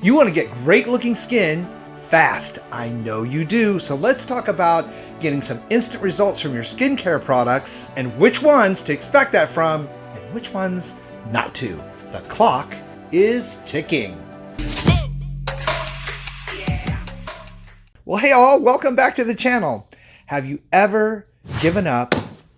You want to get great looking skin fast. I know you do. So let's talk about getting some instant results from your skincare products and which ones to expect that from and which ones not to. The clock is ticking. Well, hey all, welcome back to the channel. Have you ever given up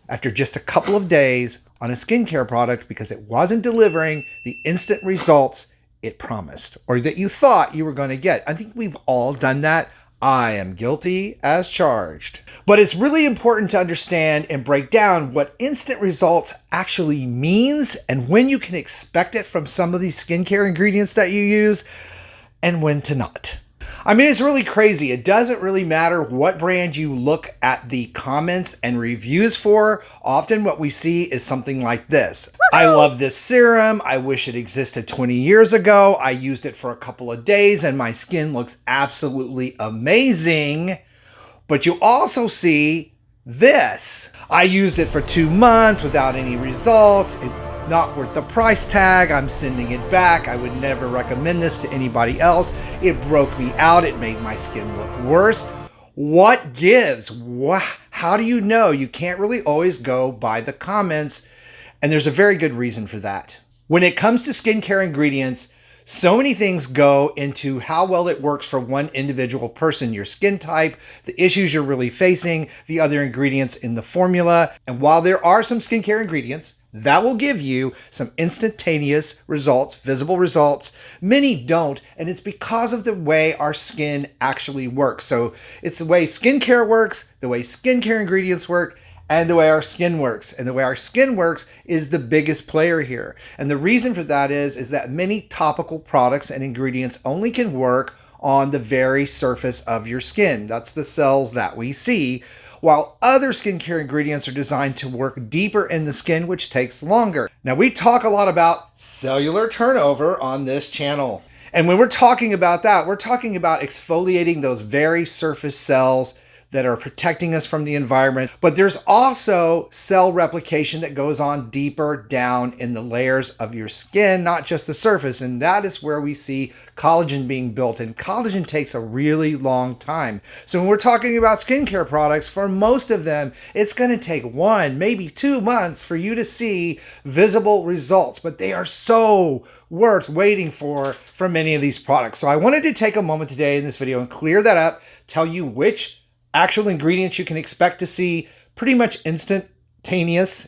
after just a couple of days on a skincare product because it wasn't delivering the instant results it promised or that you thought you were going to get? I think we've all done that. I am guilty as charged. But it's really important to understand and break down what instant results actually means and when you can expect it from some of these skincare ingredients that you use and when to not. I mean, it's really crazy. It doesn't really matter what brand you look at the comments and reviews for. Often what we see is something like this. I love this serum. I wish it existed 20 years ago. I used it for a couple of days and my skin looks absolutely amazing. But you also see this. I used it for 2 months without any results. It's not worth the price tag. I'm sending it back. I would never recommend this to anybody else. It broke me out. It made my skin look worse. What gives? How do you know? You can't really always go by the comments, and there's a very good reason for that. When it comes to skincare ingredients, so many things go into how well it works for one individual person, your skin type, the issues you're really facing, the other ingredients in the formula. And while there are some skincare ingredients that will give you some instantaneous results, visible results, many don't, and it's because of the way our skin actually works. So it's the way skincare works, the way skincare ingredients work, and the way our skin works. And the way our skin works is the biggest player here. And the reason for that is that many topical products and ingredients only can work on the very surface of your skin. That's the cells that we see, while other skincare ingredients are designed to work deeper in the skin, which takes longer. Now, we talk a lot about cellular turnover on this channel. And when we're talking about that, we're talking about exfoliating those very surface cells that are protecting us from the environment. But there's also cell replication that goes on deeper down in the layers of your skin, not just the surface. And that is where we see collagen being built. And collagen takes a really long time. So when we're talking about skincare products, for most of them, it's going to take 1, maybe 2 months for you to see visible results. But they are so worth waiting for many of these products. So I wanted to take a moment today in this video and clear that up, tell you which actual ingredients you can expect to see pretty much instantaneous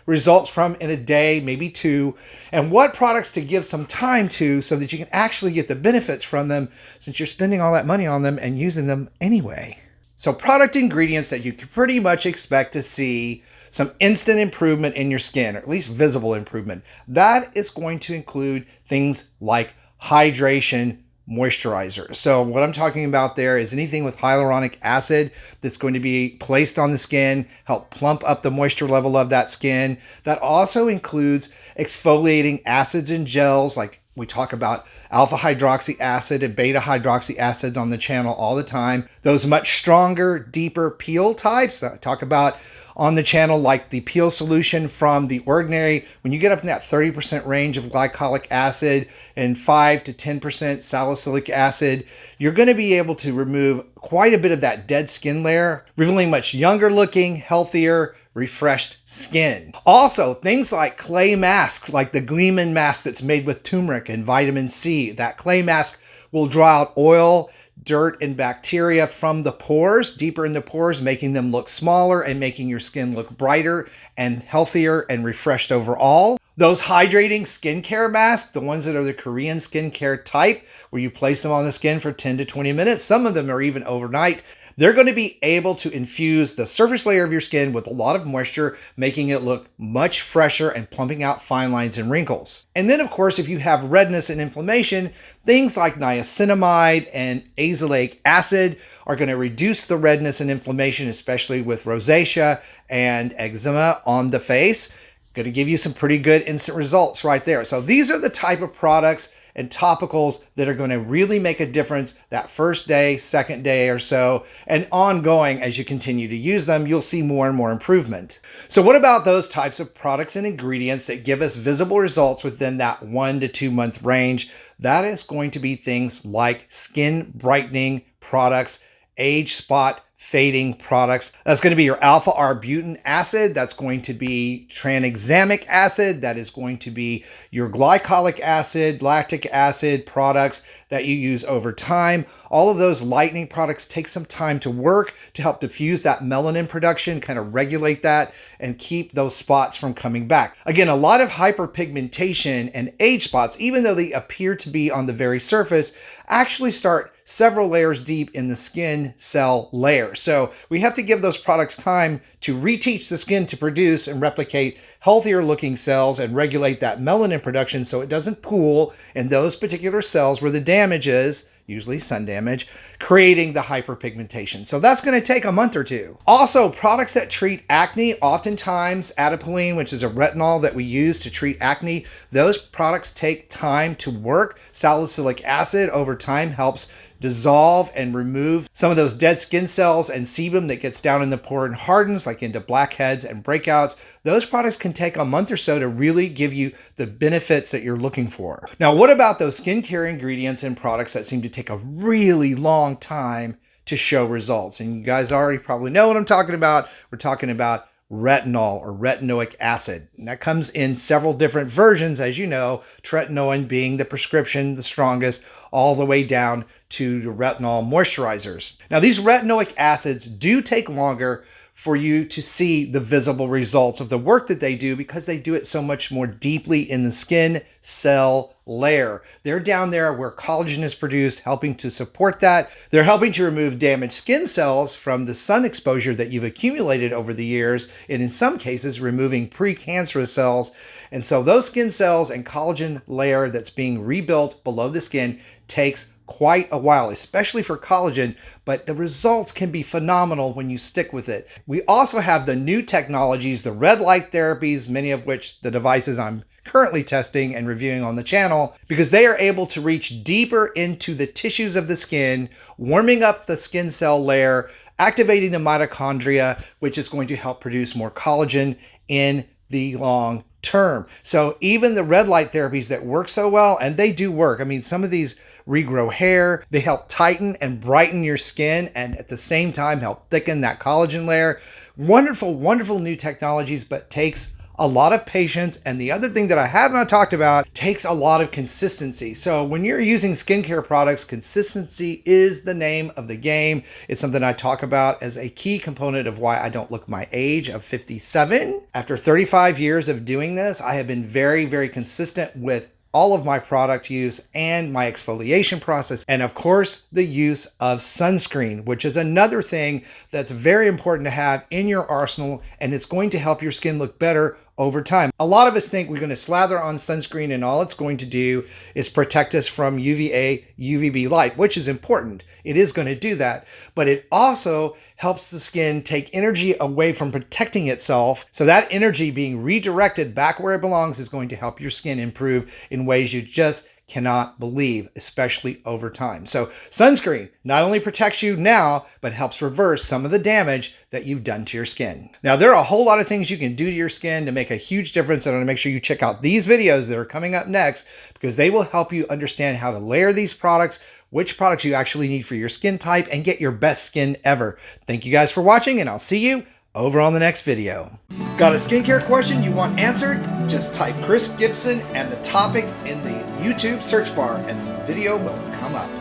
results from in a day, maybe 2, and what products to give some time to so that you can actually get the benefits from them since you're spending all that money on them and using them anyway. So product ingredients that you can pretty much expect to see some instant improvement in your skin, or at least visible improvement. That is going to include things like hydration, moisturizer. So what I'm talking about there is anything with hyaluronic acid that's going to be placed on the skin, help plump up the moisture level of that skin. That also includes exfoliating acids and gels, like we talk about alpha hydroxy acid and beta hydroxy acids on the channel all the time. Those much stronger, deeper peel types that I talk about on the channel, like the peel solution from The Ordinary. When you get up in that 30% range of glycolic acid and 5 to 10% salicylic acid, you're going to be able to remove quite a bit of that dead skin layer, revealing much younger looking, healthier, refreshed skin. Also, things like clay masks, like the Gleeman mask that's made with turmeric and vitamin C. That clay mask will draw out oil, dirt, and bacteria from the pores, deeper in the pores, making them look smaller and making your skin look brighter and healthier and refreshed overall. Those hydrating skincare masks, the ones that are the Korean skincare type, where you place them on the skin for 10 to 20 minutes, some of them are even overnight, they're going to be able to infuse the surface layer of your skin with a lot of moisture, making it look much fresher and plumping out fine lines and wrinkles. And then, of course, if you have redness and inflammation, things like niacinamide and azelaic acid are going to reduce the redness and inflammation, especially with rosacea and eczema on the face. Going to give you some pretty good instant results right there. So these are the type of products and topicals that are going to really make a difference that first day, second day or so, and ongoing as you continue to use them, you'll see more and more improvement. So what about those types of products and ingredients that give us visible results within that 1 to 2 month range? That is going to be things like skin brightening products, age spot fading products. That's going to be your alpha arbutin acid. That's going to be tranexamic acid. That is going to be your glycolic acid, lactic acid products that you use over time. All of those lightening products take some time to work to help diffuse that melanin production, kind of regulate that and keep those spots from coming back. Again, a lot of hyperpigmentation and age spots, even though they appear to be on the very surface, actually start several layers deep in the skin cell layer. So we have to give those products time to reteach the skin to produce and replicate healthier looking cells and regulate that melanin production so it doesn't pool in those particular cells where the damage is, usually sun damage, creating the hyperpigmentation. So that's going to take a month or two. Also, products that treat acne, oftentimes adapalene, which is a retinol that we use to treat acne, those products take time to work. Salicylic acid over time helps dissolve and remove some of those dead skin cells and sebum that gets down in the pore and hardens, like into blackheads and breakouts. Those products can take a month or so to really give you the benefits that you're looking for. Now, what about those skincare ingredients and products that seem to take a really long time to show results? And you guys already probably know what I'm talking about. We're talking about retinol or retinoic acid. And that comes in several different versions, as you know, tretinoin being the prescription, the strongest, all the way down to the retinol moisturizers. Now, these retinoic acids do take longer for you to see the visible results of the work that they do because they do it so much more deeply in the skin cell layer. They're down there where collagen is produced, helping to support that. They're helping to remove damaged skin cells from the sun exposure that you've accumulated over the years, and in some cases, removing precancerous cells. And so those skin cells and collagen layer that's being rebuilt below the skin takes quite a while, especially for collagen, but the results can be phenomenal when you stick with it. We also have the new technologies, the red light therapies, many of which the devices I'm currently testing and reviewing on the channel, because they are able to reach deeper into the tissues of the skin, warming up the skin cell layer, activating the mitochondria, which is going to help produce more collagen in the long term. So even the red light therapies that work so well, and they do work. I mean, some of these regrow hair, they help tighten and brighten your skin and at the same time help thicken that collagen layer. Wonderful, wonderful new technologies, but takes a lot of patience. And the other thing that I have not talked about, takes a lot of consistency. So when you're using skincare products, consistency is the name of the game. It's something I talk about as a key component of why I don't look my age of 57. After 35 years of doing this, I have been very, very consistent with all of my product use and my exfoliation process. And of course, the use of sunscreen, which is another thing that's very important to have in your arsenal, and it's going to help your skin look better over time. A lot of us think we're going to slather on sunscreen and all it's going to do is protect us from UVA, UVB light, which is important. It is going to do that, but it also helps the skin take energy away from protecting itself. So that energy being redirected back where it belongs is going to help your skin improve in ways you just cannot believe, especially over time. So sunscreen not only protects you now, but helps reverse some of the damage that you've done to your skin. Now, there are a whole lot of things you can do to your skin to make a huge difference. And I want to make sure you check out these videos that are coming up next, because they will help you understand how to layer these products, which products you actually need for your skin type, and get your best skin ever. Thank you guys for watching, and I'll see you over on the next video. Got a skincare question you want answered? Just type Chris Gibson and the topic in the YouTube search bar and the video will come up.